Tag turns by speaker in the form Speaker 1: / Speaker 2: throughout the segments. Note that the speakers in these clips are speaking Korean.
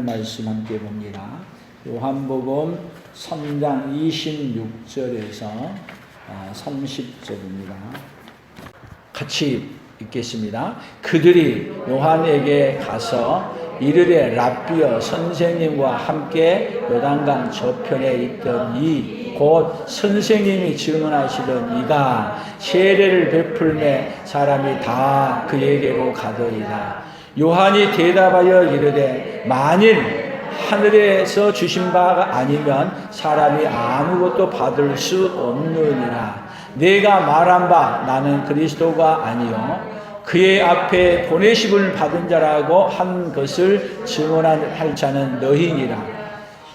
Speaker 1: 하나님 말씀 함께 봅니다. 요한복음 3장 26절에서 30절입니다. 같이 읽겠습니다. 그들이 요한에게 가서 이르되 랍비여 선생님과 함께 요단강 저편에 있던 이 곧 선생님이 증언하시던 이가 세례를 베풀매 사람이 다 그에게로 가더이다. 요한이 대답하여 이르되 만일 하늘에서 주신 바가 아니면 사람이 아무것도 받을 수 없느니라. 내가 말한 바 나는 그리스도가 아니요 그의 앞에 보내심을 받은 자라고 한 것을 증언할 자는 너희니라.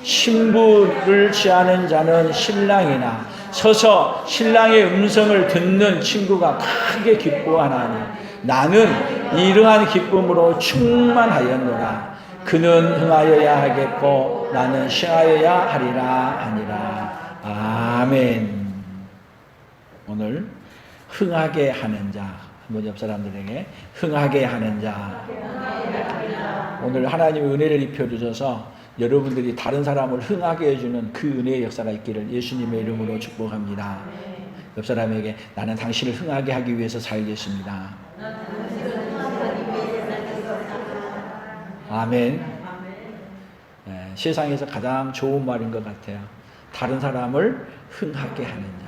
Speaker 1: 신부를 취하는 자는 신랑이나 서서 신랑의 음성을 듣는 친구가 크게 기뻐하나니 나는 이러한 기쁨으로 충만하였노라. 그는 흥하여야 하겠고 나는 쉬하여야 하리라 하니라. 아멘. 오늘 흥하게 하는 자, 한번 옆 사람들에게 흥하게 하는 자. 오늘 하나님의 은혜를 입혀주셔서 여러분들이 다른 사람을 흥하게 해주는 그 은혜의 역사가 있기를 예수님의 이름으로 축복합니다. 옆 사람에게 나는 당신을 흥하게 하기 위해서 살겠습니다. 아멘. 네, 세상에서 가장 좋은 말인 것 같아요. 다른 사람을 흥하게 하는 자.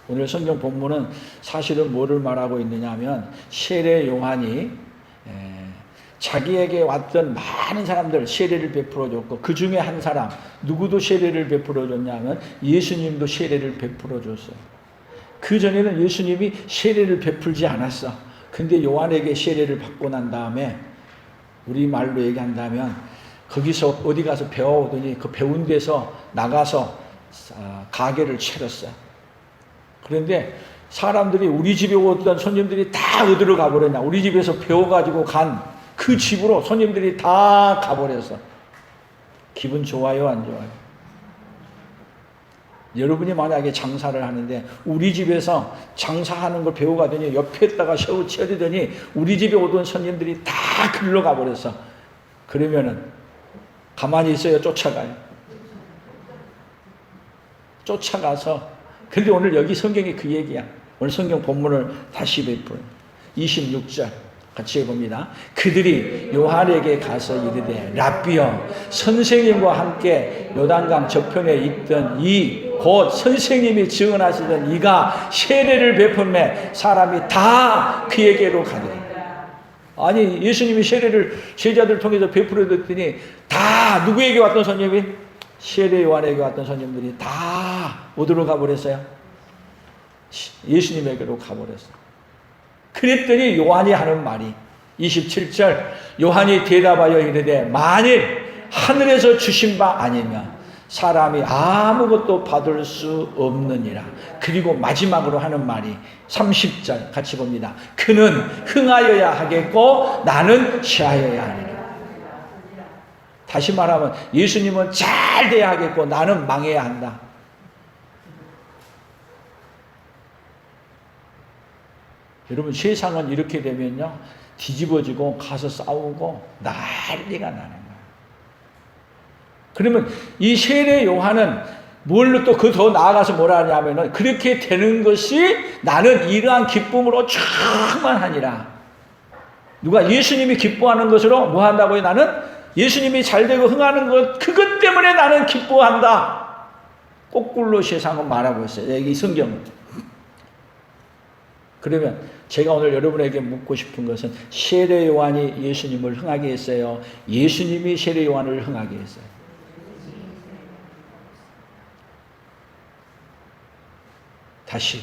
Speaker 1: 오늘 성경 본문은 사실은 뭐를 말하고 있느냐 하면 세례 요한이 자기에게 왔던 많은 사람들 세례를 베풀어 줬고 그 중에 한 사람 누구도 세례를 베풀어 줬냐면 예수님도 세례를 베풀어 줬어요. 그 전에는 예수님이 세례를 베풀지 않았어. 근데 요한에게 세례를 받고 난 다음에 우리 말로 얘기한다면 거기서 어디 가서 배워오더니 그 배운 데서 나가서 가게를 차렸어요. 그런데 사람들이 우리 집에 오던 손님들이 다 어디로 가버렸냐. 우리 집에서 배워가지고 간 그 집으로 손님들이 다 가버려서 기분 좋아요, 안 좋아요? 여러분이 만약에 장사를 하는데 우리 집에서 장사하는 걸 배워가더니 옆에다가 셔우 쳐리더니 우리 집에 오던 손님들이 다 글로 가버렸어. 그러면은 가만히 있어요, 쫓아가요? 쫓아가서. 근데 오늘 여기 성경이 그 얘기야. 오늘 성경 본문을 다시 베풀어 26절 같이 해봅니다. 그들이 요한에게 가서 이르되 랍비여 선생님과 함께 요단강 저편에 있던 이 곧 선생님이 증언하시던 이가 세례를 베풀매 사람이 다 그에게로 가더니. 아니 예수님이 세례를 제자들 통해서 베풀어 줬더니 다 누구에게 왔던 손님이? 세례 요한에게 왔던 손님들이 다 어디로 가버렸어요? 예수님에게로 가버렸어요. 그랬더니 요한이 하는 말이 27절 요한이 대답하여 이르되 만일 하늘에서 주신 바 아니면 사람이 아무것도 받을 수 없느니라. 그리고 마지막으로 하는 말이 30절 같이 봅니다. 그는 흥하여야 하겠고 나는 쉬하여야 하리라. 다시 말하면 예수님은 잘 돼야 하겠고 나는 망해야 한다. 여러분 세상은 이렇게 되면요 뒤집어지고 가서 싸우고 난리가 나는 거예요. 그러면 이 세례 요한은 뭘로 또 그 더 나아가서 뭐라 하냐면은 그렇게 되는 것이 나는 이러한 기쁨으로 충만하니라. 누가 예수님이 기뻐하는 것으로 뭐 한다고요? 나는 예수님이 잘되고 흥하는 것 그것 때문에 나는 기뻐한다. 거꾸로 세상은 말하고 있어요. 여기 성경은. 그러면 제가 오늘 여러분에게 묻고 싶은 것은 세례 요한이 예수님을 흥하게 했어요? 예수님이 세례 요한을 흥하게 했어요? 다시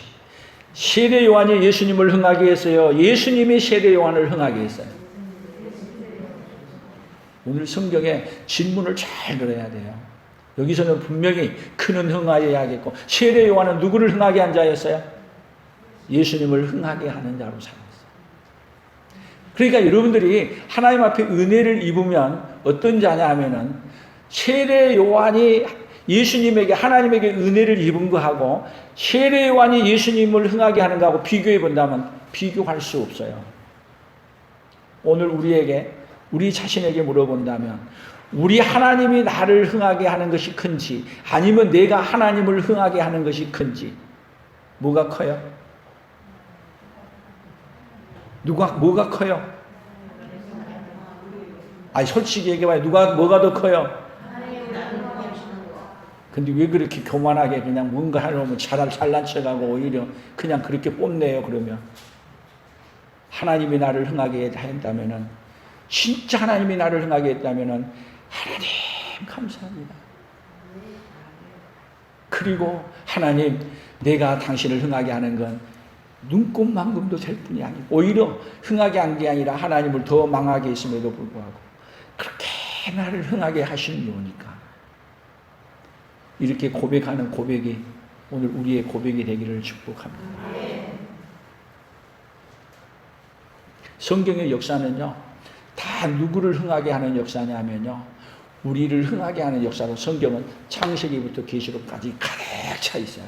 Speaker 1: 세례 요한이 예수님을 흥하게 했어요? 예수님이 세례 요한을 흥하게 했어요? 오늘 성경에 질문을 잘 들어야 돼요. 여기서는 분명히 그는 흥하여야 하겠고 세례 요한은 누구를 흥하게 한 자였어요? 예수님을 흥하게 하는 자로 살았어요. 그러니까 여러분들이 하나님 앞에 은혜를 입으면 어떤 자냐 하면은 세례 요한이 예수님에게 하나님에게 은혜를 입은 거하고 세례 요한이 예수님을 흥하게 하는 거하고 비교해 본다면 비교할 수 없어요. 오늘 우리에게 우리 자신에게 물어본다면 우리 하나님이 나를 흥하게 하는 것이 큰지 아니면 내가 하나님을 흥하게 하는 것이 큰지 뭐가 커요? 뭐가 커요? 아니 솔직히 얘기해봐요. 뭐가 더 커요? 근데 왜 그렇게 교만하게 그냥 뭔가 하려면 잘난 척하고 오히려 그냥 그렇게 뽐내요. 그러면 하나님이 나를 흥하게 한다면은 진짜 하나님이 나를 흥하게 했다면은 하나님 감사합니다. 그리고 하나님 내가 당신을 흥하게 하는 건 눈곱만큼도 될 뿐이 아니고 오히려 흥하게 한 게 아니라 하나님을 더 망하게 했음에도 불구하고 그렇게 나를 흥하게 하시는 거니까 이렇게 고백하는 고백이 오늘 우리의 고백이 되기를 축복합니다. 성경의 역사는요 다 누구를 흥하게 하는 역사냐면요 우리를 흥하게 하는 역사로 성경은 창세기부터 계시록까지 가득 차 있어요.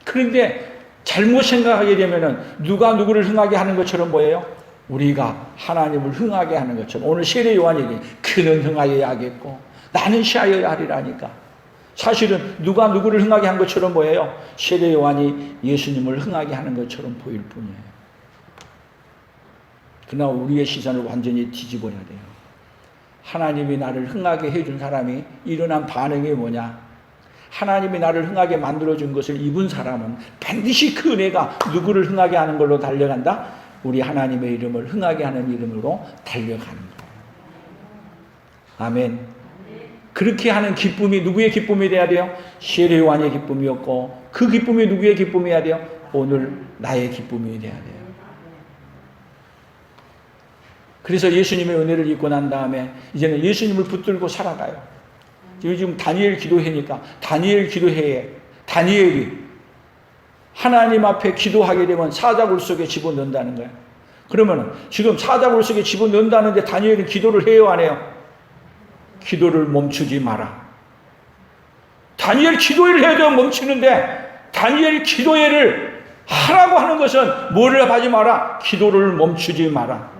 Speaker 1: 그런데 잘못 생각하게 되면은 누가 누구를 흥하게 하는 것처럼 보여요? 우리가 하나님을 흥하게 하는 것처럼. 오늘 세례 요한에게 그는 흥하여야 하겠고 나는 시하여야 하리라니까. 사실은 누가 누구를 흥하게 한 것처럼 보여요? 세례 요한이 예수님을 흥하게 하는 것처럼 보일 뿐이에요. 그러나 우리의 시선을 완전히 뒤집어야 돼요. 하나님이 나를 흥하게 해준 사람이 일어난 반응이 뭐냐? 하나님이 나를 흥하게 만들어준 것을 입은 사람은 반드시 그 은혜가 누구를 흥하게 하는 걸로 달려간다? 우리 하나님의 이름을 흥하게 하는 이름으로 달려가는 거예요. 아멘. 그렇게 하는 기쁨이 누구의 기쁨이 돼야 돼요? 세례 요한의 기쁨이었고 그 기쁨이 누구의 기쁨이어야 돼요? 오늘 나의 기쁨이 돼야 돼요. 그래서 예수님의 은혜를 입고 난 다음에 이제는 예수님을 붙들고 살아가요. 요즘 다니엘 기도회니까 다니엘 기도회에 다니엘이 하나님 앞에 기도하게 되면 사자굴 속에 집어넣는다는 거예요. 그러면 지금 사자굴 속에 집어넣는다는데 다니엘은 기도를 해요 안 해요? 기도를 멈추지 마라. 다니엘 기도회를 해야 되면 멈추는데 다니엘 기도회를 하라고 하는 것은 뭐를 하지 마라? 기도를 멈추지 마라.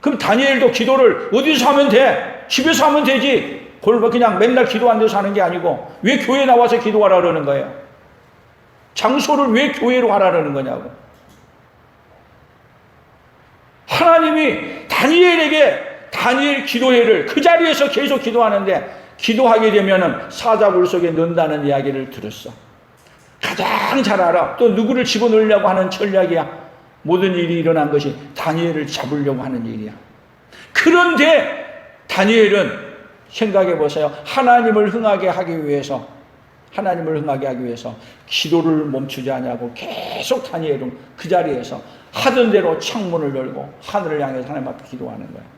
Speaker 1: 그럼 다니엘도 기도를 어디서 하면 돼? 집에서 하면 되지. 그냥 맨날 기도 안 돼서 하는 게 아니고 왜 교회 나와서 기도하라 그러는 거예요? 장소를 왜 교회로 하라 그러는 거냐고. 하나님이 다니엘에게 다니엘 기도회를 그 자리에서 계속 기도하는데 기도하게 되면은 사자굴 속에 넣는다는 이야기를 들었어. 가장 잘 알아. 또 누구를 집어넣으려고 하는 전략이야. 모든 일이 일어난 것이 다니엘을 잡으려고 하는 일이야. 그런데 다니엘은 생각해 보세요. 하나님을 흥하게 하기 위해서 기도를 멈추지 않냐고 계속 다니엘은 그 자리에서 하던 대로 창문을 열고 하늘을 향해서 하나님 앞에 기도하는 거예요.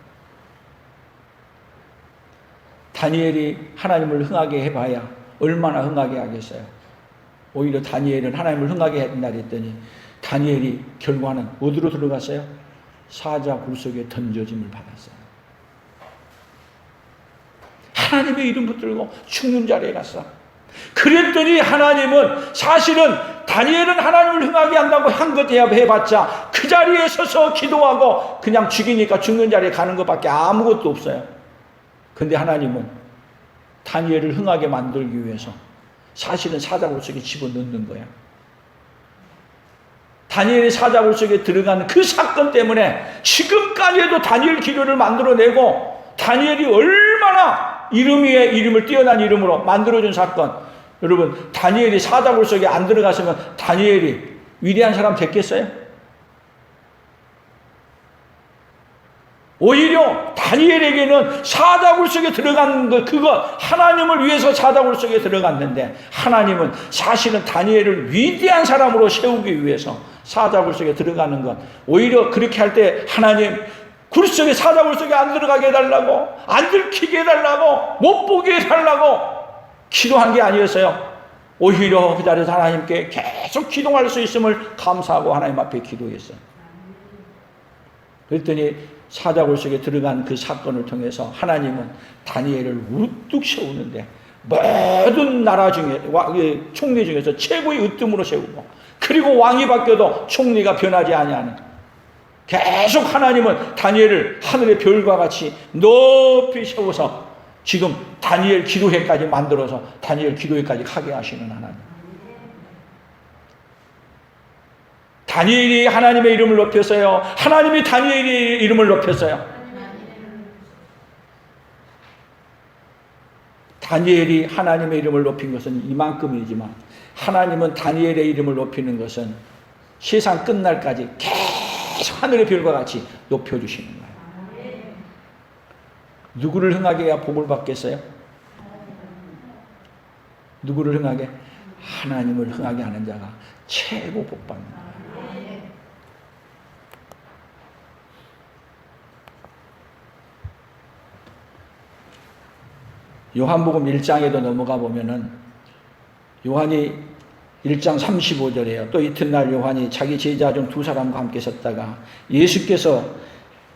Speaker 1: 다니엘이 하나님을 흥하게 해봐야 얼마나 흥하게 하겠어요. 오히려 다니엘은 하나님을 흥하게 한다 했더니 다니엘이 결과는 어디로 들어갔어요? 사자굴 속에 던져짐을 받았어요. 하나님의 이름 붙들고 죽는 자리에 갔어. 그랬더니 하나님은 사실은 다니엘은 하나님을 흥하게 한다고 한 것 해봤자 그 자리에 서서 기도하고 그냥 죽이니까 죽는 자리에 가는 것밖에 아무것도 없어요. 근데 하나님은 다니엘을 흥하게 만들기 위해서 사실은 사자굴 속에 집어넣는 거야. 다니엘이 사자굴 속에 들어간 그 사건 때문에 지금까지도 다니엘 기도를 만들어내고 다니엘이 얼마나 이름을 뛰어난 이름으로 만들어준 사건. 여러분 다니엘이 사자굴 속에 안 들어갔으면 다니엘이 위대한 사람 됐겠어요? 오히려 다니엘에게는 사자굴 속에 들어간 것 그거 하나님을 위해서 사자굴 속에 들어갔는데 하나님은 사실은 다니엘을 위대한 사람으로 세우기 위해서 사자굴 속에 들어가는 것 오히려 그렇게 할 때 하나님 굴 속에 사자굴 속에 안 들어가게 해달라고 안 들키게 해달라고 못 보게 해달라고 기도한 게 아니었어요. 오히려 그 자리에서 하나님께 계속 기도할 수 있음을 감사하고 하나님 앞에 기도했어요. 그랬더니 사자굴 속에 들어간 그 사건을 통해서 하나님은 다니엘을 우뚝 세우는데 모든 나라 중에 총리 중에서 최고의 으뜸으로 세우고 그리고 왕이 바뀌어도 총리가 변하지 아니하는 계속 하나님은 다니엘을 하늘의 별과 같이 높이 세워서 지금 다니엘 기도회까지 만들어서 다니엘 기도회까지 하게 하시는 하나님. 다니엘이 하나님의 이름을 높였어요. 하나님이 다니엘의 이름을 높였어요. 다니엘이 하나님의 이름을 높인 것은 이만큼이지만 하나님은 다니엘의 이름을 높이는 것은 세상 끝날까지 계속 하늘의 별과 같이 높여주시는 거예요. 누구를 흥하게 해야 복을 받겠어요? 누구를 흥하게? 하나님을 흥하게 하는 자가 최고 복 받는 거예요. 요한복음 1장에도 넘어가 보면은 요한이 1장 35절이에요. 또 이튿날 요한이 자기 제자 중 두 사람과 함께 섰다가 예수께서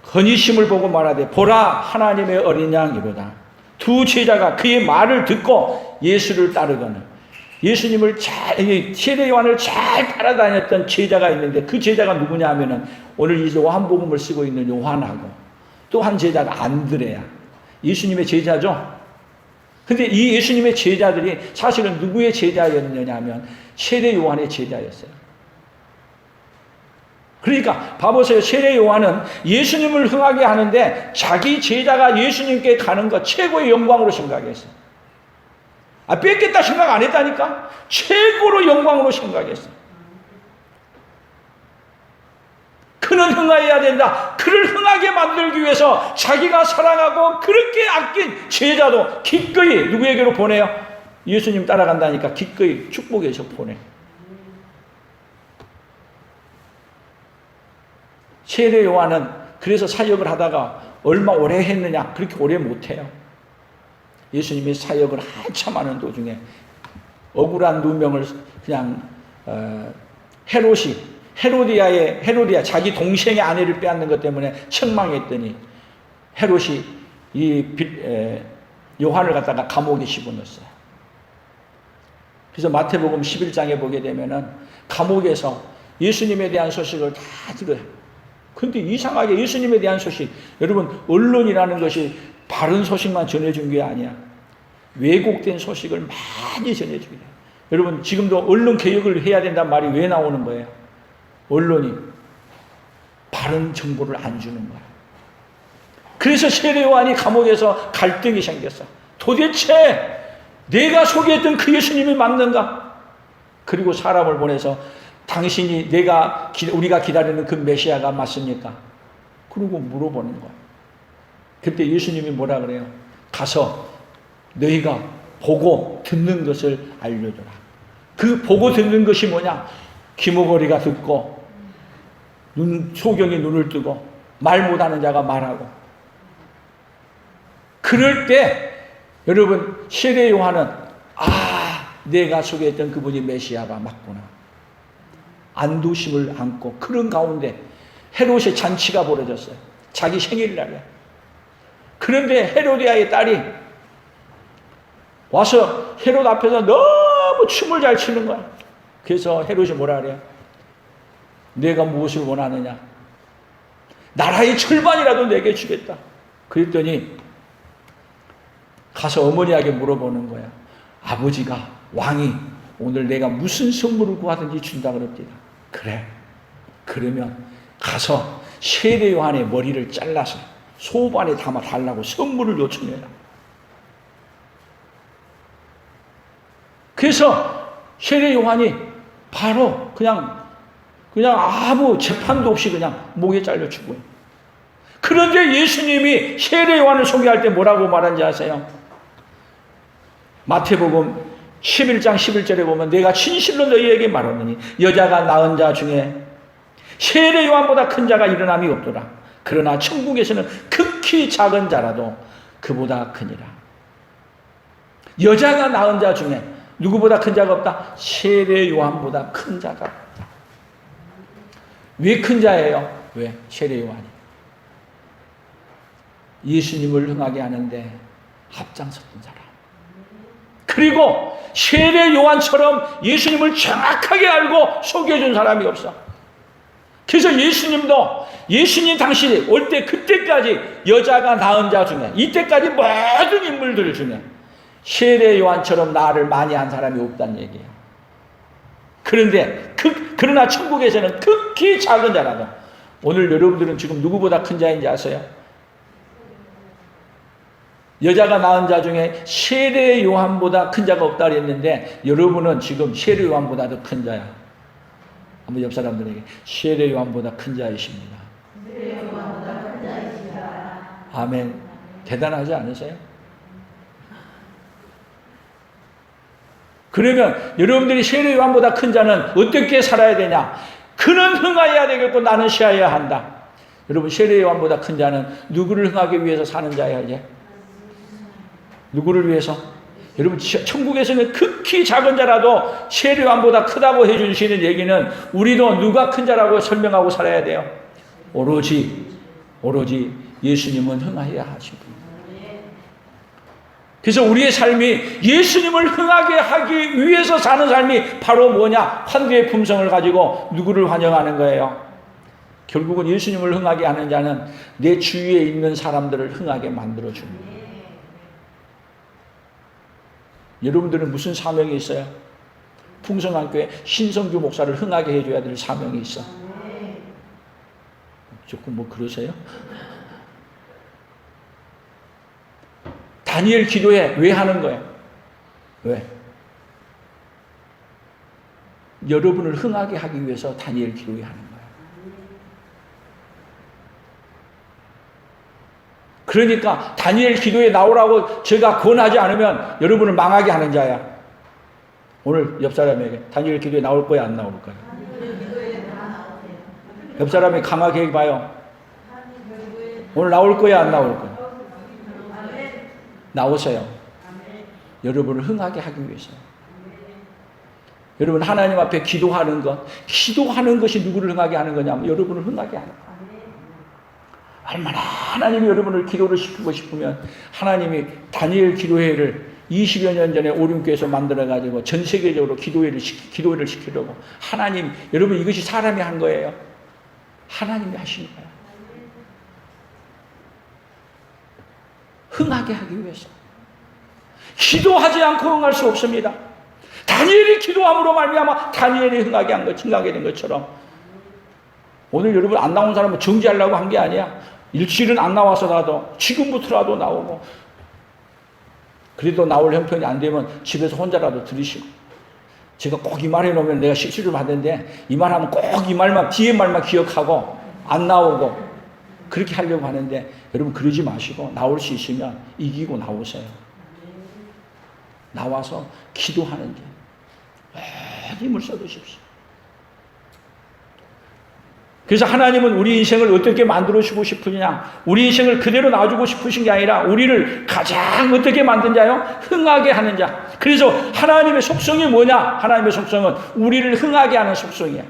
Speaker 1: 건의심을 보고 말하되 보라 하나님의 어린 양이로다. 두 제자가 그의 말을 듣고 예수를 따르거늘 예수님을 세례 요한을 잘 따라다녔던 제자가 있는데 그 제자가 누구냐 하면은 오늘 이 요한복음을 쓰고 있는 요한하고 또 한 제자가 안드레야. 예수님의 제자죠. 근데 이 예수님의 제자들이 사실은 누구의 제자였느냐 하면 세례 요한의 제자였어요. 그러니까 봐보세요. 세례 요한은 예수님을 흥하게 하는데 자기 제자가 예수님께 가는 것 최고의 영광으로 생각했어요. 뺏겠다 생각 안 했다니까? 최고로 영광으로 생각했어요. 그는 흥하여야 된다. 그를 흥하게 만들기 위해서 자기가 사랑하고 그렇게 아낀 제자도 기꺼이 누구에게로 보내요? 예수님 따라간다니까 기꺼이 축복해서 보내. 세례 요한은 그래서 사역을 하다가 얼마 오래 했느냐? 그렇게 오래 못해요. 예수님이 사역을 한참 하는 도중에 억울한 누명을 그냥 헤로디아 자기 동생의 아내를 빼앗는 것 때문에 책망했더니 헤롯이 요한을 갖다가 감옥에 집어넣었어요. 그래서 마태복음 11장에 보게 되면은 감옥에서 예수님에 대한 소식을 다 들어요. 그런데 이상하게 예수님에 대한 소식, 여러분 언론이라는 것이 바른 소식만 전해준 게 아니야. 왜곡된 소식을 많이 전해주게 돼요. 여러분 지금도 언론 개혁을 해야 된다는 말이 왜 나오는 거예요? 언론이 바른 정보를 안 주는 거야. 그래서 세례 요한이 감옥에서 갈등이 생겼어. 도대체 내가 소개했던 그 예수님이 맞는가? 그리고 사람을 보내서 당신이 우리가 기다리는 그 메시아가 맞습니까? 그러고 물어보는 거야. 그때 예수님이 뭐라 그래요? 가서 너희가 보고 듣는 것을 알려줘라. 그 보고 듣는 것이 뭐냐? 귀머거리가 듣고 소경이 눈을 뜨고 말 못하는 자가 말하고. 그럴 때 여러분 세례 요한은 내가 소개했던 그분이 메시아가 맞구나. 안도심을 안고 그런 가운데 헤롯의 잔치가 벌어졌어요. 자기 생일날에. 그런데 헤로디아의 딸이 와서 헤롯 앞에서 너무 춤을 잘 추는 거야. 그래서 헤롯이 뭐라 그래요? 내가 무엇을 원하느냐? 나라의 절반이라도 내게 주겠다. 그랬더니 가서 어머니에게 물어보는 거야. 아버지가 왕이 오늘 내가 무슨 선물을 구하든지 준다 그럽니다. 그래. 그러면 가서 세례 요한의 머리를 잘라서 소반에 담아 달라고 선물을 요청해라. 그래서 세례 요한이 바로 그냥 아무 재판도 없이 그냥 목에 잘려 죽어요. 그런데 예수님이 세례 요한을 소개할 때 뭐라고 말한지 아세요? 마태복음 11장 11절에 보면 내가 진실로 너희에게 말하노니 여자가 낳은 자 중에 세례 요한보다 큰 자가 일어남이 없더라. 그러나 천국에서는 극히 작은 자라도 그보다 크니라. 여자가 낳은 자 중에 누구보다 큰 자가 없다? 세례 요한보다 큰 자가 없다. 왜 큰 자예요? 왜? 세례 요한이 예수님을 흥하게 하는데 앞장섰던 사람. 그리고 세례 요한처럼 예수님을 정확하게 알고 소개해준 사람이 없어. 그래서 예수님 당시 올 때 그때까지 여자가 낳은 자 중에 이때까지 모든 인물들 중에 세례 요한처럼 나를 많이 한 사람이 없다는 얘기예요. 그런데 그러나 천국에서는 극히 작은 자라도 오늘 여러분들은 지금 누구보다 큰 자인지 아세요? 여자가 낳은 자 중에 세례 요한보다 큰 자가 없다 그랬는데 여러분은 지금 세례 요한보다 더 큰 자야. 한번 옆 사람들에게 세례 요한보다 큰 자이십니다. 아멘. 대단하지 않으세요? 그러면 여러분들이 세례 요한보다 큰 자는 어떻게 살아야 되냐? 그는 흥하여야 되겠고 나는 쉬어야 한다. 여러분 세례 요한보다 큰 자는 누구를 흥하기 위해서 사는 자야 이제? 누구를 위해서? 여러분 천국에서는 극히 작은 자라도 세례 요한보다 크다고 해주시는 얘기는 우리도 누가 큰 자라고 설명하고 살아야 돼요? 오로지 예수님은 흥하여야 하시고. 그래서 우리의 삶이 예수님을 흥하게 하기 위해서 사는 삶이 바로 뭐냐? 환대의 품성을 가지고 누구를 환영하는 거예요? 결국은 예수님을 흥하게 하는 자는 내 주위에 있는 사람들을 흥하게 만들어줍니다. 여러분들은 무슨 사명이 있어요? 풍성한 교회 신성주 목사를 흥하게 해줘야 될 사명이 있어. 조금 뭐 그러세요? 다니엘 기도회 왜 하는 거예요? 왜? 여러분을 흥하게 하기 위해서 다니엘 기도회 하는 거예요. 그러니까 다니엘 기도에 나오라고 제가 권하지 않으면 여러분을 망하게 하는 자야. 오늘 옆 사람에게 다니엘 기도에 나올 거야 안 나올 거야? 옆 사람이 강하게 봐요. 오늘 나올 거야 안 나올 거야? 나오세요. 여러분을 흥하게 하기 위해서. 여러분 하나님 앞에 기도하는 것이 누구를 흥하게 하는 거냐면 여러분을 흥하게 하는 거예요. 얼마나 하나님이 여러분을 기도를 시키고 싶으면 하나님이 다니엘 기도회를 20여 년 전에 오륜교에서 만들어가지고 전 세계적으로 기도회를 시키려고 하나님, 여러분 이것이 사람이 한 거예요. 하나님이 하신 거예요. 흥하게 하기 위해서. 기도하지 않고 흥할 수 없습니다. 다니엘이 기도함으로 말미암아 다니엘이 흥하게 된 것처럼 오늘 여러분 안 나온 사람은 정지하려고 한 게 아니야. 일주일은 안 나와서라도 지금부터라도 나오고 그래도 나올 형편이 안 되면 집에서 혼자라도 들으시고 제가 꼭 이 말 해놓으면 내가 실수를 받는데 이 말하면 꼭 이 말만 뒤에 말만 기억하고 안 나오고 그렇게 하려고 하는데 여러분 그러지 마시고 나올 수 있으면 이기고 나오세요. 나와서 기도하는 게 힘을 써두십시오. 그래서 하나님은 우리 인생을 어떻게 만들어주고 싶으냐, 우리 인생을 그대로 놔주고 싶으신 게 아니라 우리를 가장 어떻게 만든 자요? 흥하게 하는 자. 그래서 하나님의 속성이 뭐냐? 하나님의 속성은 우리를 흥하게 하는 속성이야.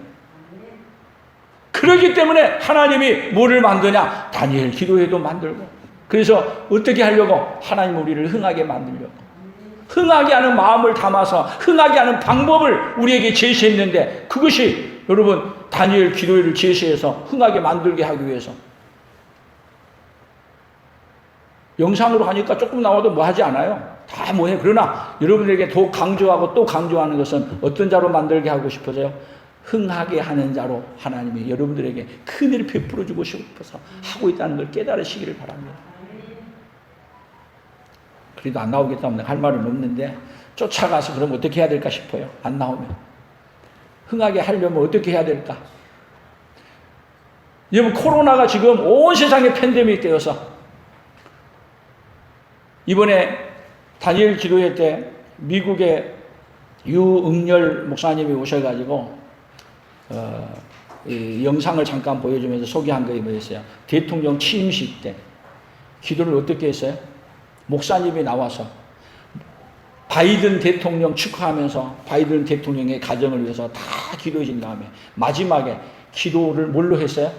Speaker 1: 그렇기 때문에 하나님이 뭐를 만드냐? 다니엘 기도회도 만들고. 그래서 어떻게 하려고? 하나님 우리를 흥하게 만들려고. 흥하게 하는 마음을 담아서 흥하게 하는 방법을 우리에게 제시했는데 그것이 여러분 다니엘 기도회를 제시해서 흥하게 만들게 하기 위해서 영상으로 하니까 조금 나와도 뭐 하지 않아요. 다 뭐해. 그러나 여러분에게 더 강조하고 또 강조하는 것은 어떤 자로 만들게 하고 싶어서요? 흥하게 하는 자로 하나님이 여러분들에게 큰일을 베풀어 주고 싶어서 하고 있다는 걸 깨달으시기를 바랍니다. 그래도 안 나오겠다면 할 말은 없는데 쫓아가서 그럼 어떻게 해야 될까 싶어요. 안 나오면. 흥하게 하려면 어떻게 해야 될까? 여러분 코로나가 지금 온 세상에 팬데믹 되어서 이번에 다니엘 기도회 때 미국의 유응열 목사님이 오셔가지고 이 영상을 잠깐 보여주면서 소개한 게 뭐였어요? 대통령 취임식 때 기도를 어떻게 했어요? 목사님이 나와서 바이든 대통령 축하하면서 바이든 대통령의 가정을 위해서 다 기도해 준 다음에 마지막에 기도를 뭘로 했어요?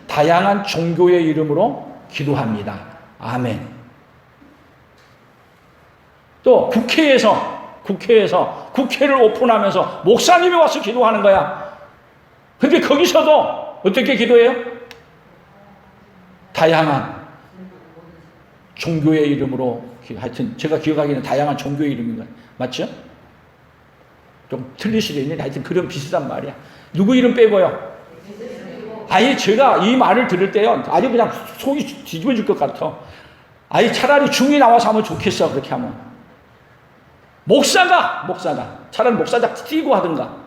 Speaker 1: 다양한 종교의 이름으로 기도합니다. 아멘. 또 국회에서 국회에서 국회를 오픈하면서 목사님이 와서 기도하는 거야. 근데 거기서도 어떻게 기도해요? 다양한 종교의 이름으로, 하여튼 제가 기억하기에는 다양한 종교의 이름인 거예요. 맞죠? 좀 틀릴 수도 있는데 하여튼 그런 비슷한 말이야. 누구 이름 빼고요? 아예 제가 이 말을 들을 때요, 아주 그냥 속이 뒤집어질 것 같아. 아예 차라리 중이 나와서 하면 좋겠어, 그렇게 하면. 목사가 차라리 목사가 뛰고 하든가.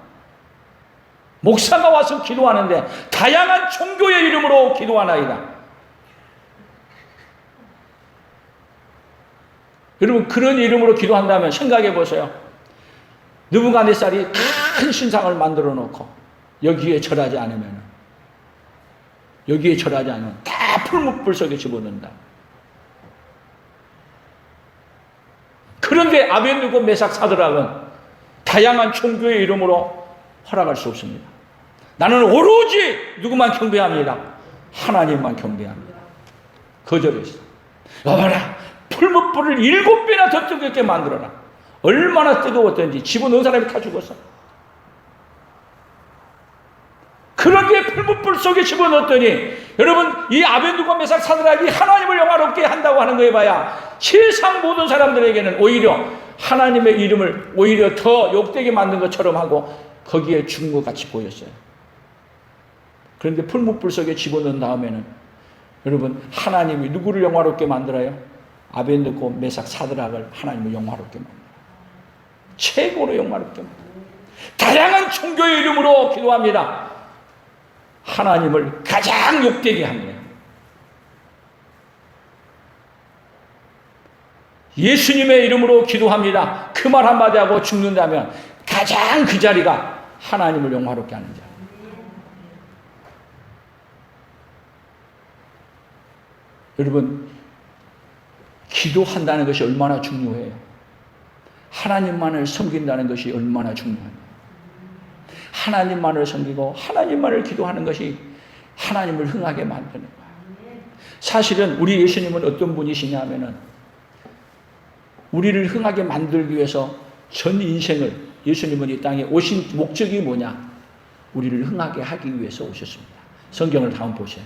Speaker 1: 목사가 와서 기도하는데 다양한 종교의 이름으로 기도하나이다. 여러분, 그런 이름으로 기도한다면 생각해 보세요. 느부갓네살이 큰 신상을 만들어 놓고 여기에 절하지 않으면 다 풀무불 속에 집어넣는다. 그런데 아벤누고 메삭 사드락은 다양한 종교의 이름으로 허락할 수 없습니다. 나는 오로지 누구만 경배합니다. 하나님만 경배합니다. 거절했어. 여봐라, 풀무불을 7배나 더 뜨겁게 만들어라. 얼마나 뜨거웠던지 집어넣은 사람이 다 죽었어. 그렇게 풀무불 속에 집어넣었더니, 여러분, 이 아벤누고 메삭 사드락이 하나님을 영화롭게 한다고 하는 거에 봐야 세상 모든 사람들에게는 오히려 하나님의 이름을 오히려 더 욕되게 만든 것처럼 하고 거기에 죽은 것 같이 보였어요. 그런데 풀무불 속에 집어넣은 다음에는 여러분, 하나님이 누구를 영화롭게 만들어요? 아벤누고 메삭 사드락을 하나님을 영화롭게 만들어요. 최고로 영화롭게 만들어요. 다양한 종교의 이름으로 기도합니다. 하나님을 가장 욕되게 합니다. 예수님의 이름으로 기도합니다. 그 말 한마디 하고 죽는다면 가장 그 자리가 하나님을 영화롭게 하는 자리. 여러분, 기도한다는 것이 얼마나 중요해요. 하나님만을 섬긴다는 것이 얼마나 중요해요. 하나님만을 섬기고 하나님만을 기도하는 것이 하나님을 흥하게 만드는 거예요. 사실은 우리 예수님은 어떤 분이시냐 하면은 우리를 흥하게 만들기 위해서 전 인생을, 예수님은 이 땅에 오신 목적이 뭐냐? 우리를 흥하게 하기 위해서 오셨습니다. 성경을 다음 보세요.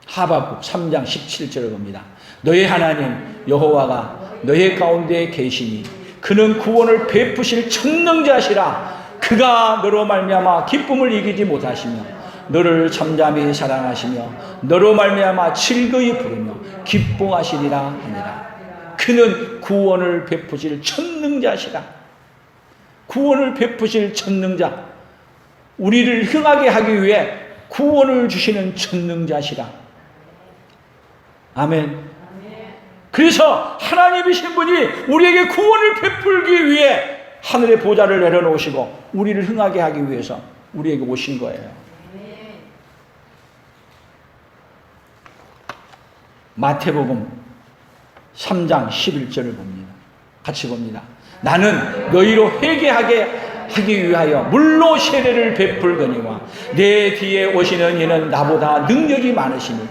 Speaker 1: 하박국 3장 17절을 봅니다. 너의 하나님 여호와가 너의 가운데 계시니 그는 구원을 베푸실 전능자시라. 그가 너로 말미암아 기쁨을 이기지 못하시며 너를 잠잠히 사랑하시며 너로 말미암아 즐거이 부르며 기뻐하시리라 하니라. 그는 구원을 베푸실 전능자시라. 구원을 베푸실 전능자, 우리를 흥하게 하기 위해 구원을 주시는 전능자시라. 아멘. 그래서 하나님이신 분이 우리에게 구원을 베풀기 위해 하늘의 보좌를 내려놓으시고 우리를 흥하게 하기 위해서 우리에게 오신 거예요. 마태복음 3장 11절을 봅니다. 같이 봅니다. 나는 너희로 회개하게 하기 위하여 물로 세례를 베풀거니와 내 뒤에 오시는 이는 나보다 능력이 많으시니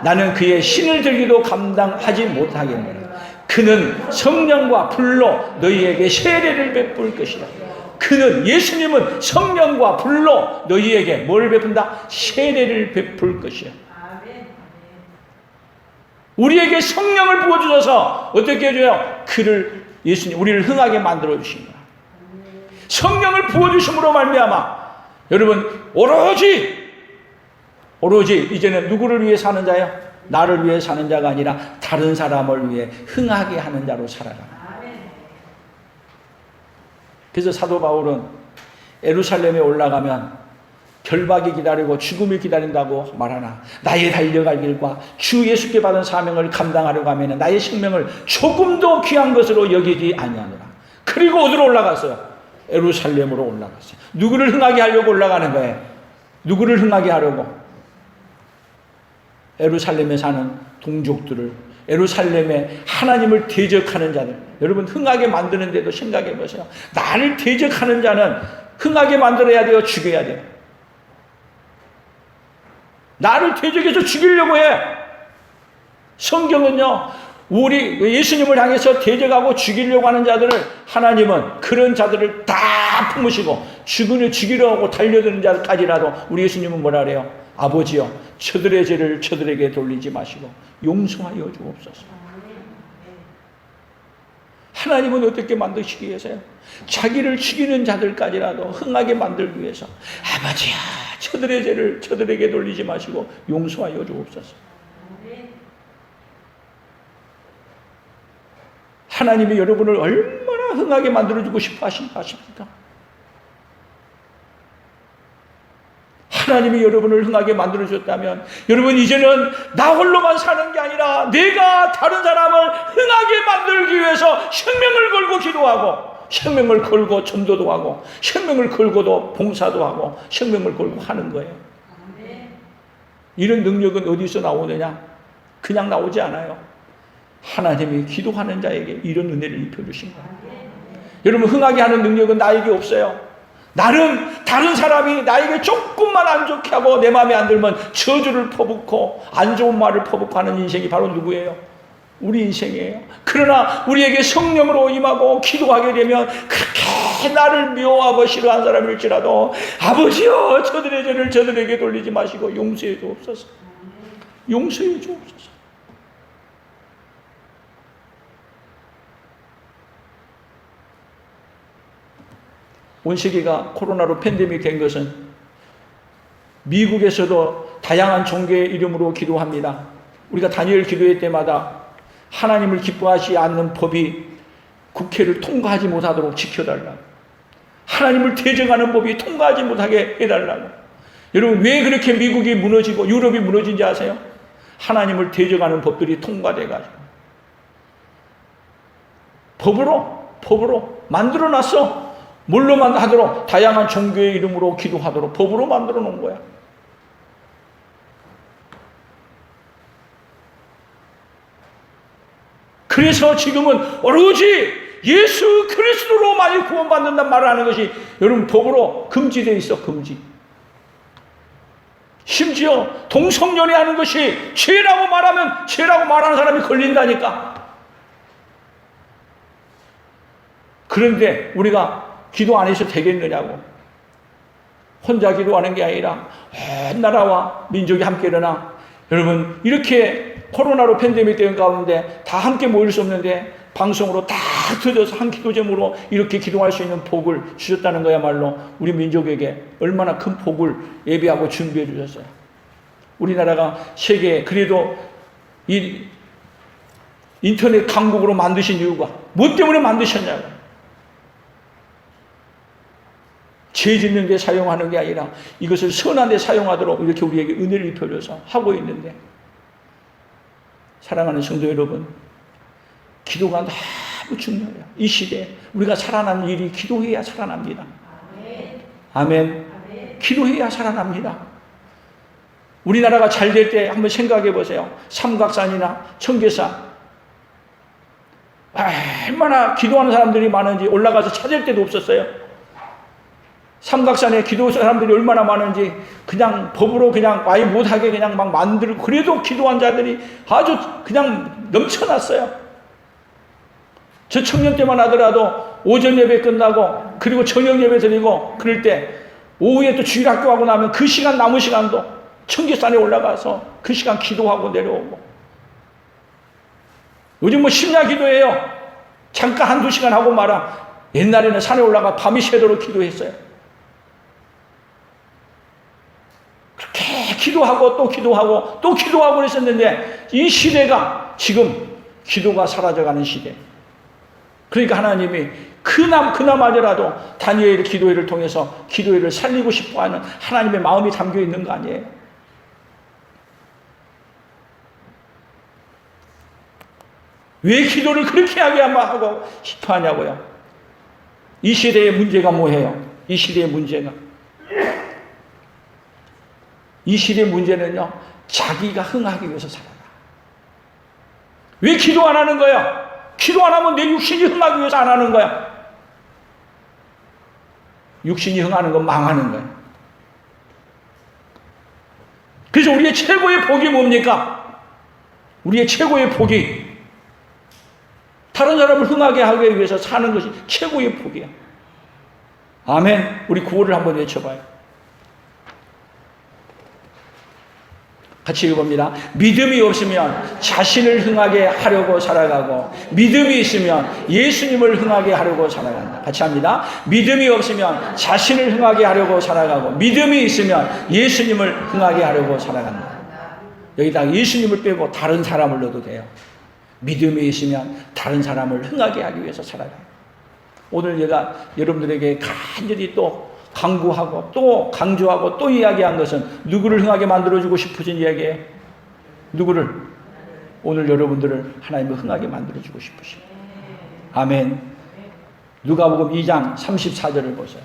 Speaker 1: 나는 그의 신을 들기도 감당하지 못하겠노라. 그는 성령과 불로 너희에게 세례를 베풀 것이라. 그는, 예수님은 성령과 불로 너희에게 뭘 베푼다? 세례를 베풀 것이야. 우리에게 성령을 부어주셔서 어떻게 해줘요? 예수님, 우리를 흥하게 만들어 주신 거야. 성령을 부어주심으로 말미암아 여러분, 오로지 이제는 누구를 위해 사는 자예요? 나를 위해 사는 자가 아니라 다른 사람을 위해 흥하게 하는 자로 살아가는. 그래서 사도 바울은 예루살렘에 올라가면 결박이 기다리고 죽음이 기다린다고 말하나 나의 달려갈 길과 주 예수께 받은 사명을 감당하려고 하면 나의 생명을 조금도 귀한 것으로 여기지 아니하노라. 그리고 어디로 올라갔어요? 예루살렘으로 올라갔어요. 누구를 흥하게 하려고 올라가는 거예요? 누구를 흥하게 하려고? 예루살렘에 사는 동족들을, 예루살렘에 하나님을 대적하는 자들, 여러분 흥하게 만드는데도 생각해 보세요. 나를 대적하는 자는 흥하게 만들어야 돼요? 죽여야 돼요? 나를 대적해서 죽이려고 해. 성경은요, 우리 예수님을 향해서 대적하고 죽이려고 하는 자들을 하나님은 그런 자들을 다 품으시고 죽이려 하고 달려드는 자들까지라도 우리 예수님은 뭐라 그래요? 아버지여 저들의 죄를 저들에게 돌리지 마시고 용서하여 주옵소서. 하나님은 어떻게 만드시기 위해서요? 자기를 죽이는 자들까지라도 흥하게 만들기 위해서 아버지야 저들의 죄를 저들에게 돌리지 마시고 용서하여 주옵소서. 하나님이 여러분을 얼마나 흥하게 만들어주고 싶어 하십니까? 하나님이 여러분을 흥하게 만들어줬다면 여러분 이제는 나 홀로만 사는 게 아니라 내가 다른 사람을 흥하게 만들기 위해서 생명을 걸고 기도하고 생명을 걸고 전도도 하고 생명을 걸고도 봉사도 하고 생명을 걸고 하는 거예요. 이런 능력은 어디서 나오느냐? 그냥 나오지 않아요. 하나님이 기도하는 자에게 이런 은혜를 입혀주신 거예요. 여러분 흥하게 하는 능력은 나에게 없어요. 나름 다른 사람이 나에게 조금만 안 좋게 하고 내 마음에 안 들면 저주를 퍼붓고 안 좋은 말을 퍼붓고 하는 인생이 바로 누구예요? 우리 인생이에요. 그러나 우리에게 성령으로 임하고 기도하게 되면 그렇게 나를 미워하고 싫어한 사람일지라도 아버지여 저들의 죄를 저들에게 돌리지 마시고 용서해 주옵소서. 용서해 주옵소서. 온 세계가 코로나로 팬데믹 된 것은 미국에서도 다양한 종교의 이름으로 기도합니다. 우리가 다니엘 기도회 때마다 하나님을 기뻐하지 않는 법이 국회를 통과하지 못하도록 지켜달라고, 하나님을 대적하는 법이 통과하지 못하게 해달라고. 여러분 왜 그렇게 미국이 무너지고 유럽이 무너진지 아세요? 하나님을 대적하는 법들이 통과돼가지고 법으로 만들어놨어. 뭘로만 하도록? 다양한 종교의 이름으로 기도하도록 법으로 만들어 놓은 거야. 그래서 지금은 오로지 예수 그리스도로만이 구원받는다는 말을 하는 것이 여러분 법으로 금지되어 있어. 금지. 심지어 동성연애 하는 것이 죄라고 말하면 죄라고 말하는 사람이 걸린다니까. 그런데 우리가 기도 안 해서 되겠느냐고. 혼자 기도하는 게 아니라 온 나라와 민족이 함께 일어나. 여러분 이렇게 코로나로 팬데믹 되는 가운데 다 함께 모일 수 없는데 방송으로 다 터져서 한 기도 제목으로 이렇게 기도할 수 있는 복을 주셨다는 거야말로 우리 민족에게 얼마나 큰 복을 예비하고 준비해 주셨어요. 우리나라가 세계에 그래도 이 인터넷 강국으로 만드신 이유가 뭐 때문에 만드셨냐고. 죄 짓는 데 사용하는 게 아니라 이것을 선한 데 사용하도록 이렇게 우리에게 은혜를 입혀줘서 하고 있는데, 사랑하는 성도 여러분, 기도가 너무 중요해요. 이 시대에 우리가 살아나는 일이 기도해야 살아납니다. 아멘. 기도해야 살아납니다. 우리나라가 잘 될 때 한번 생각해 보세요. 삼각산이나 청계산 얼마나 기도하는 사람들이 많은지 올라가서 찾을 데도 없었어요. 삼각산에 기도 사람들이 얼마나 많은지 그냥 법으로 그냥 아예 못하게 그냥 막 만들고, 그래도 기도한 자들이 아주 그냥 넘쳐났어요. 저 청년 때만 하더라도 오전 예배 끝나고 그리고 저녁 예배 드리고 그럴 때 오후에 또 주일 학교 하고 나면 그 시간 남은 시간도 청계산에 올라가서 그 시간 기도하고 내려오고. 요즘 뭐 심야 기도해요. 잠깐 한두 시간 하고 말아. 옛날에는 산에 올라가 밤이 새도록 기도했어요. 그렇게 기도하고 또 기도하고 또 기도하고 그랬었는데 이 시대가 지금 기도가 사라져가는 시대. 그러니까 하나님이 그나마저라도 다니엘 기도회를 통해서 기도회를 살리고 싶어하는 하나님의 마음이 담겨 있는 거 아니에요? 왜 기도를 그렇게 하게 하고 싶어하냐고요? 이 시대의 문제가 뭐예요? 이 시대의 문제가, 이 시대의 문제는요, 자기가 흥하기 위해서 살아라. 왜 기도 안 하는 거야? 기도 안 하면 내 육신이 흥하기 위해서 안 하는 거야. 육신이 흥하는 건 망하는 거야. 그래서 우리의 최고의 복이 뭡니까? 우리의 최고의 복이 다른 사람을 흥하게 하기 위해서 사는 것이 최고의 복이야. 아멘. 우리 구호를 한번 외쳐봐요. 같이 읽어봅니다. 믿음이 없으면 자신을 흥하게 하려고 살아가고 믿음이 있으면 예수님을 흥하게 하려고 살아간다. 같이 합니다. 믿음이 없으면 자신을 흥하게 하려고 살아가고 믿음이 있으면 예수님을 흥하게 하려고 살아간다. 여기다 예수님을 빼고 다른 사람을 넣어도 돼요. 믿음이 있으면 다른 사람을 흥하게 하기 위해서 살아간다. 오늘 제가 여러분들에게 간절히 또 강구하고 또 강조하고 또 이야기한 것은 누구를 흥하게 만들어주고 싶으신 이야기예요? 누구를? 오늘 여러분들을 하나님을 흥하게 만들어주고 싶으신. 아멘. 누가복음 2장 34절을 보세요.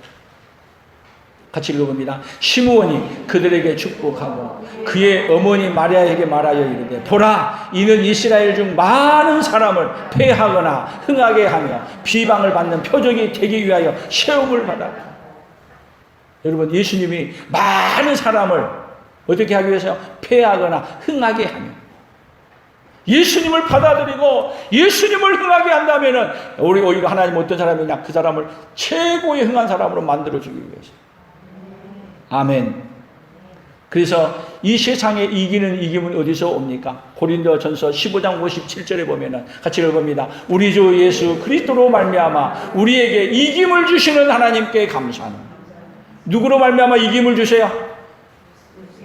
Speaker 1: 같이 읽어봅니다. 시므온이 그들에게 축복하고 그의 어머니 마리아에게 말하여 이르되 보라 이는 이스라엘 중 많은 사람을 패하거나 흥하게 하며 비방을 받는 표적이 되기 위하여 시험을 받았다. 여러분 예수님이 많은 사람을 어떻게 하기 위해서요? 패하거나 흥하게 하며 예수님을 받아들이고 예수님을 흥하게 한다면은 우리 오히려 하나님 어떤 사람이냐? 그 사람을 최고의 흥한 사람으로 만들어주기 위해서. 아멘. 그래서 이 세상에 이기는 이김은 어디서 옵니까? 고린도전서 15장 57절에 보면은 같이 읽어봅니다. 우리 주 예수 그리스도로 말미암아 우리에게 이김을 주시는 하나님께 감사하는. 누구로 말미암아 이김을 주세요?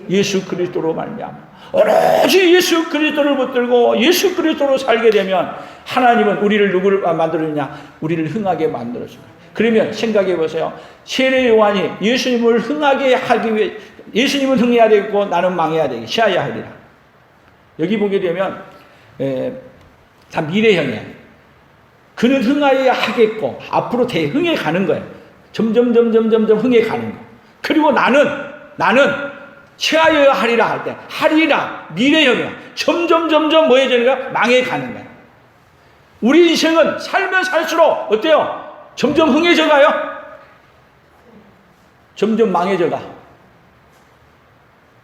Speaker 1: 예수 그리스도로 말미암아. 오로지 예수 그리스도를 붙들고 예수 그리스도로 살게 되면 하나님은 우리를 누구를 만들었냐? 우리를 흥하게 만들어줍니다. 그러면 생각해 보세요. 세례 요한이 예수님을 흥하게 하기 위해 예수님은 흥해야 되고 나는 망해야 되기 시아야 하리라. 여기 보게 되면 다 미래형이에요. 그는 흥하여야 하겠고 앞으로 대흥해 가는 거예요. 점점 흥해 가는 거. 그리고 나는 체하여야 하리라 할 때 하리라 미래형이야. 점점 뭐 해지는 거야? 망해 가는 거야. 우리 인생은 살면 살수록 어때요? 점점 흥해져 가요? 점점 망해져 가.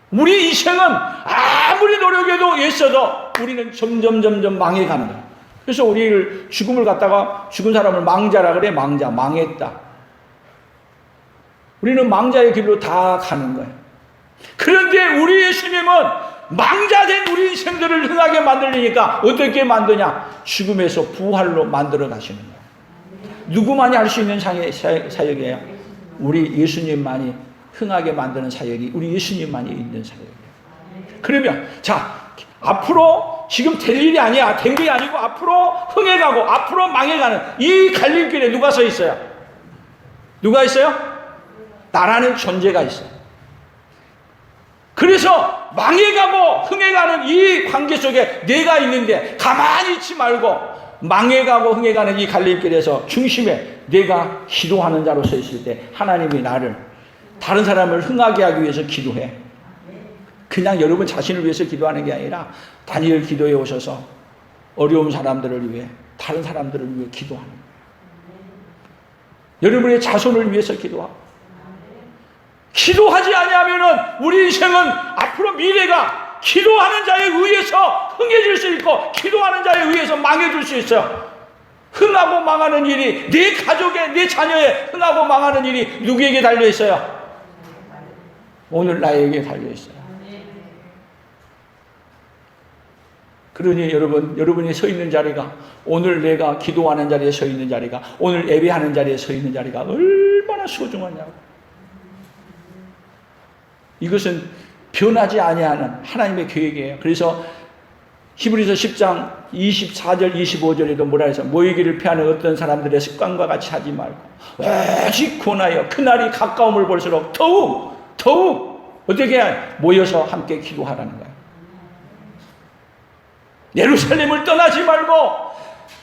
Speaker 1: 우리 인생은 아무리 노력해도 애써도 우리는 점점 망해 가는 거야. 그래서 우리를 죽음을 갖다가 죽은 사람을 망자라 그래. 망자, 망했다. 우리는 망자의 길로 다 가는 거예요. 그런데 우리 예수님은 망자된 우리 인생들을 흥하게 만들려니까 어떻게 만드냐? 죽음에서 부활로 만들어 가시는 거예요. 누구만이 할 수 있는 사역이에요? 우리 예수님만이 흥하게 만드는 사역이 우리 예수님만이 있는 사역이에요. 그러면 자 앞으로 지금 될 일이 아니야. 된 게 아니고 앞으로 흥해가고 앞으로 망해가는 이 갈림길에 누가 서 있어요? 누가 있어요? 나라는 존재가 있어요. 그래서 망해가고 흥해가는 이 관계 속에 내가 있는데 가만히 있지 말고 망해가고 흥해가는 이 갈림길에서 중심에 내가 기도하는 자로 서 있을 때 하나님이 나를 다른 사람을 흥하게 하기 위해서 기도해. 그냥 여러분 자신을 위해서 기도하는 게 아니라 다니엘 기도에 오셔서 어려운 사람들을 위해 다른 사람들을 위해 기도하는 거예요. 여러분의 자손을 위해서 기도하고 기도하지 아니하면은 우리 인생은 앞으로 미래가 기도하는 자에 의해서 흥해질 수 있고 기도하는 자에 의해서 망해질 수 있어요. 흥하고 망하는 일이 내 가족에 내 자녀에 흥하고 망하는 일이 누구에게 달려 있어요? 오늘 나에게 달려 있어요. 그러니 여러분이 서 있는 자리가 오늘 내가 기도하는 자리에 서 있는 자리가 오늘 예배하는 자리에 서 있는 자리가 얼마나 소중하냐고. 이것은 변하지 아니하는 하나님의 계획이에요. 그래서 히브리서 10장 24절 25절에도 뭐라 해서 모이기를 피하는 어떤 사람들의 습관과 같이 하지 말고 오직 권하여 그날이 가까움을 볼수록 더욱 어떻게 모여서 함께 기도하라는 거예요. 예루살렘을 떠나지 말고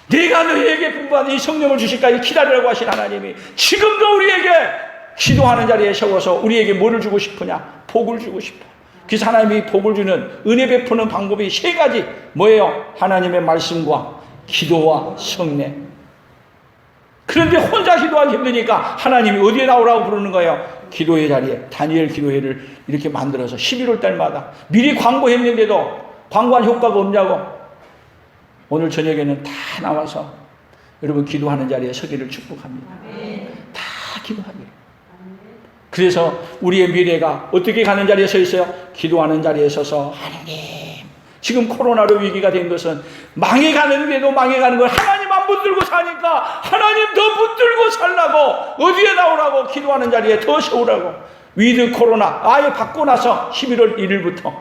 Speaker 1: 내가 너희에게 분부한 이 성령을 주실까지 기다리라고 하신 하나님이 지금도 우리에게 기도하는 자리에 세워서 우리에게 뭐를 주고 싶으냐? 복을 주고 싶어. 그래서 하나님이 복을 주는 은혜 베푸는 방법이 세 가지 뭐예요? 하나님의 말씀과 기도와 성례. 그런데 혼자 기도하기 힘드니까 하나님이 어디에 나오라고 부르는 거예요? 기도의 자리에 다니엘 기도회를 이렇게 만들어서 11월 달마다 미리 광고했는데도 광고한 효과가 없냐고. 오늘 저녁에는 다 나와서 여러분 기도하는 자리에 서기를 축복합니다. 다 기도하기를. 그래서 우리의 미래가 어떻게 가는 자리에 서 있어요? 기도하는 자리에 서서 하나님, 지금 코로나로 위기가 된 것은 망해가는데도 망해가는 걸 하나님 안 붙들고 사니까 하나님 더 붙들고 살라고, 어디에 나오라고, 기도하는 자리에 더 세우라고. 위드 코로나 아예 받고 나서 11월 1일부터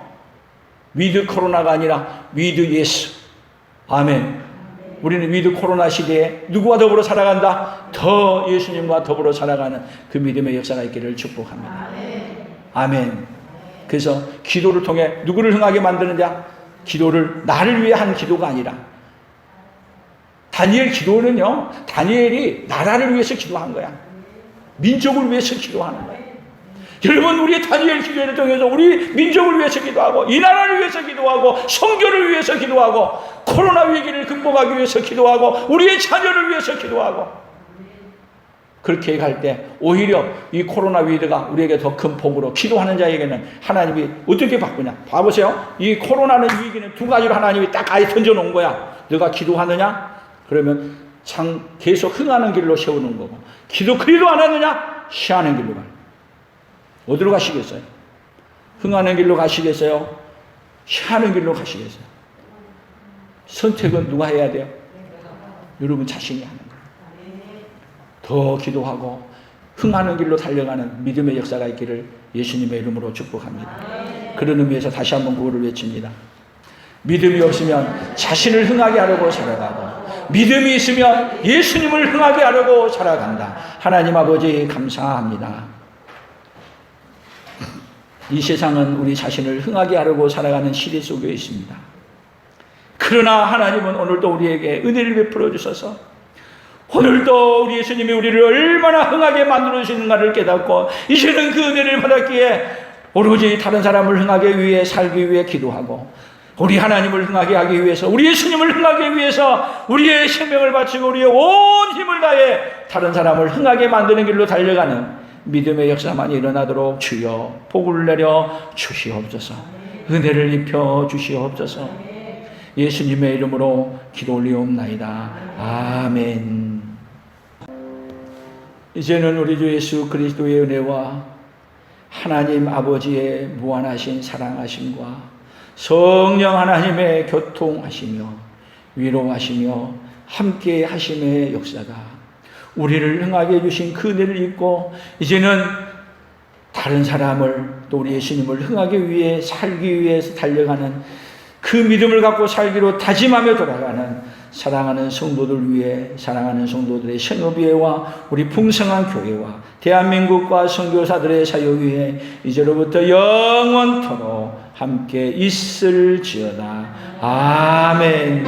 Speaker 1: 위드 코로나가 아니라 위드 예수. 아멘. 우리는 위드 코로나 시대에 누구와 더불어 살아간다? 더 예수님과 더불어 살아가는 그 믿음의 역사가 있기를 축복합니다. 아멘. 그래서 기도를 통해 누구를 흥하게 만드느냐? 기도를 나를 위해 한 기도가 아니라, 다니엘 기도는요, 다니엘이 나라를 위해서 기도한 거야. 민족을 위해서 기도하는 거야. 여러분, 우리의 다니엘 기도를 통해서 우리 민족을 위해서 기도하고, 이 나라를 위해서 기도하고, 성교를 위해서 기도하고, 코로나 위기를 극복하기 위해서 기도하고, 우리의 자녀를 위해서 기도하고, 그렇게 갈 때 오히려 이 코로나 위기가 우리에게 더 큰 복으로, 기도하는 자에게는 하나님이 어떻게 바꾸냐. 봐보세요. 이 코로나는 위기는 두 가지로 하나님이 딱 아예 던져놓은 거야. 너가 기도하느냐? 그러면 계속 흥하는 길로 세우는 거고, 그래도 안 하느냐? 시하는 길로 가는. 어디로 가시겠어요? 흥하는 길로 가시겠어요? 시하는 길로 가시겠어요? 선택은 누가 해야 돼요? 여러분 자신이 하는 거예요. 더 기도하고 흥하는 길로 달려가는 믿음의 역사가 있기를 예수님의 이름으로 축복합니다. 그런 의미에서 다시 한번 구호를 외칩니다. 믿음이 없으면 자신을 흥하게 하려고 살아가고, 믿음이 있으면 예수님을 흥하게 하려고 살아간다. 하나님 아버지 감사합니다. 이 세상은 우리 자신을 흥하게 하려고 살아가는 시대 속에 있습니다. 그러나 하나님은 오늘도 우리에게 은혜를 베풀어 주셔서, 오늘도 우리 예수님이 우리를 얼마나 흥하게 만들어 주시는가를 깨닫고, 이제는 그 은혜를 받았기에 오로지 다른 사람을 흥하게 위해 살기 위해 기도하고, 우리 하나님을 흥하게 하기 위해서, 우리 예수님을 흥하게 위해서 우리의 생명을 바치고 우리의 온 힘을 다해 다른 사람을 흥하게 만드는 길로 달려가는 믿음의 역사만 일어나도록 주여 복을 내려 주시옵소서. 은혜를 입혀 주시옵소서. 예수님의 이름으로 기도 올리옵나이다. 아멘. 이제는 우리 주 예수 그리스도의 은혜와 하나님 아버지의 무한하신 사랑하심과 성령 하나님의 교통하시며 위로하시며 함께 하심의 역사가 우리를 흥하게 해주신 그 은혜를 잊고, 이제는 다른 사람을, 또 우리 예수님을 흥하기 위해 살기 위해서 달려가는 그 믿음을 갖고 살기로 다짐하며 돌아가는 사랑하는 성도들 위해, 사랑하는 성도들의 생업위회와 우리 풍성한 교회와 대한민국과 선교사들의 사역 위에 이제로부터 영원토록 함께 있을지어다. 아멘.